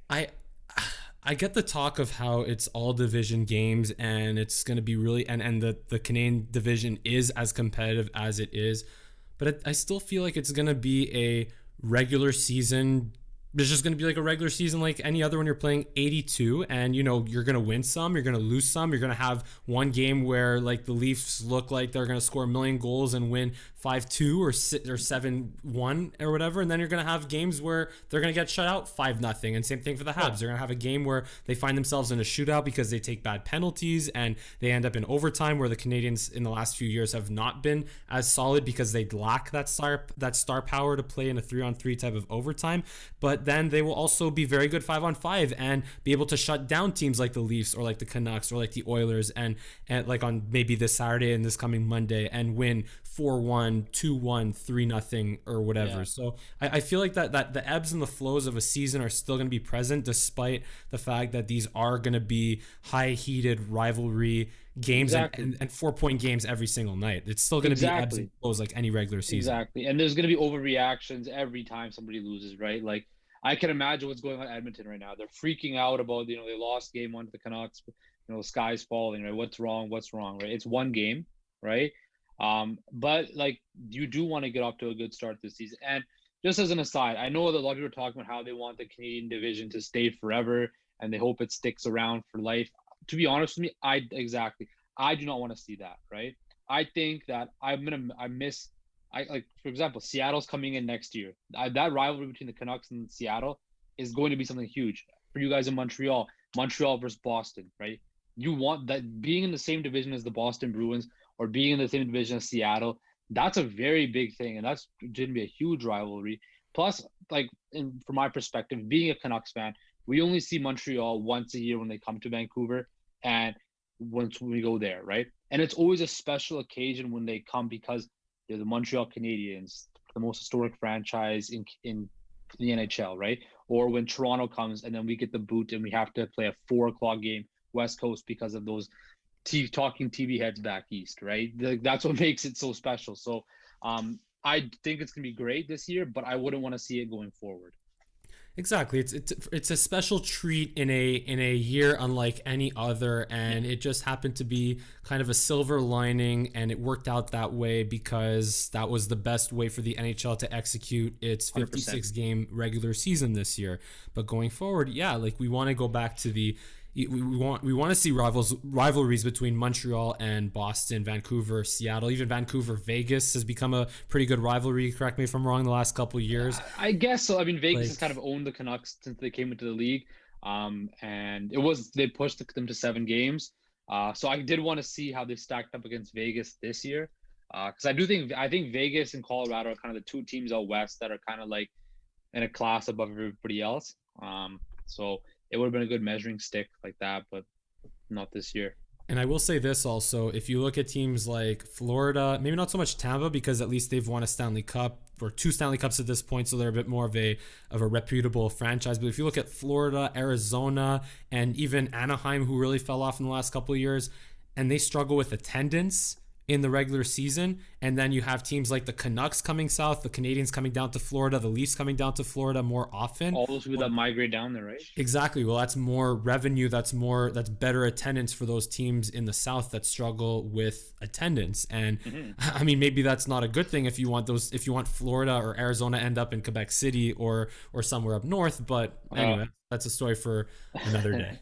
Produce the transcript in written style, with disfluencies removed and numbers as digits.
I I get the talk of how it's all division games and it's going to be really and the Canadian division is as competitive as it is, but I still feel like it's going to be a regular season. It's just going to be like a regular season like any other when you're playing 82, and you're going to win some, you're going to lose some, you're going to have one game where like the Leafs look like they're going to score a million goals and win 5-2 or 7-1 or whatever, and then you're going to have games where they're going to get shut out 5-0, and same thing for the Yeah. Habs. They're going to have a game where they find themselves in a shootout because they take bad penalties and they end up in overtime, where the Canadians in the last few years have not been as solid because they lack that star power to play in a 3-on-3 type of overtime. But then they will also be very good 5-on-5 and be able to shut down teams like the Leafs or like the Canucks or like the Oilers, and like on maybe this Saturday and this coming Monday, and win 4-1, 2-1, 3-0 or whatever. Yeah. So I feel like that the ebbs and the flows of a season are still going to be present, despite the fact that these are going to be high heated rivalry games and, Exactly. and, and 4 point games every single night. It's still going to be ebbs and Exactly. flows like any regular season. Exactly. And there's going to be overreactions every time somebody loses, right? Like I can imagine what's going on in Edmonton right now. They're freaking out about, they lost game one to the Canucks. The sky's falling, right? What's wrong? What's wrong, right? It's one game, right? But like you do want to get off to a good start this season. And just as an aside, I know that a lot of people are talking about how they want the Canadian division to stay forever and they hope it sticks around for life. To be honest with me, I do not want to see that, right? I think that I miss I like for example, Seattle's coming in next year. That rivalry between the Canucks and Seattle is going to be something huge for you guys in Montreal. Montreal versus Boston, right? You want that being in the same division as the Boston Bruins or being in the same division as Seattle. That's a very big thing, and that's going to be a huge rivalry. Plus, from my perspective, being a Canucks fan, we only see Montreal once a year when they come to Vancouver, and once we go there, right? And it's always a special occasion when they come because they're the Montreal Canadiens, the most historic franchise in the NHL, right? Or when Toronto comes and then we get the boot and we have to play a 4 o'clock game West Coast because of those talking TV heads back east, right? That's what makes it so special. So I think it's gonna be great this year, but I wouldn't want to see it going forward. Exactly. It's a special treat in a year unlike any other, Yeah, and it just happened to be kind of a silver lining, and it worked out that way because that was the best way for the NHL to execute its 100%. 56 game regular season this year. But going forward, yeah, like we want to go back to the we want to see rivalries between Montreal and Boston, Vancouver, Seattle, even Vancouver, Vegas has become a pretty good rivalry. Correct me if I'm wrong. The last couple of years, I guess so. I mean, Vegas has like kind of owned the Canucks since they came into the league, and they pushed them to 7 games. So I did want to see how they stacked up against Vegas this year, because I think Vegas and Colorado are kind of the two teams out west that are kind of like in a class above everybody else. So it would have been a good measuring stick like that, but not this year. And I will say this also, if you look at teams like Florida, maybe not so much Tampa because at least they've won a Stanley Cup or two Stanley Cups at this point, so they're a bit more of a reputable franchise. But if you look at Florida, Arizona, and even Anaheim, who really fell off in the last couple of years, and they struggle with attendance in the regular season, and then you have teams like the Canucks coming south, the Canadians coming down to Florida, the Leafs coming down to Florida more often. All those people that migrate down there, right? Exactly. Well, that's more revenue. That's better attendance for those teams in the South that struggle with attendance. And Hmm. I mean, maybe that's not a good thing if you want Florida or Arizona to end up in Quebec City or somewhere up north. But Uh, anyway, that's a story for another day.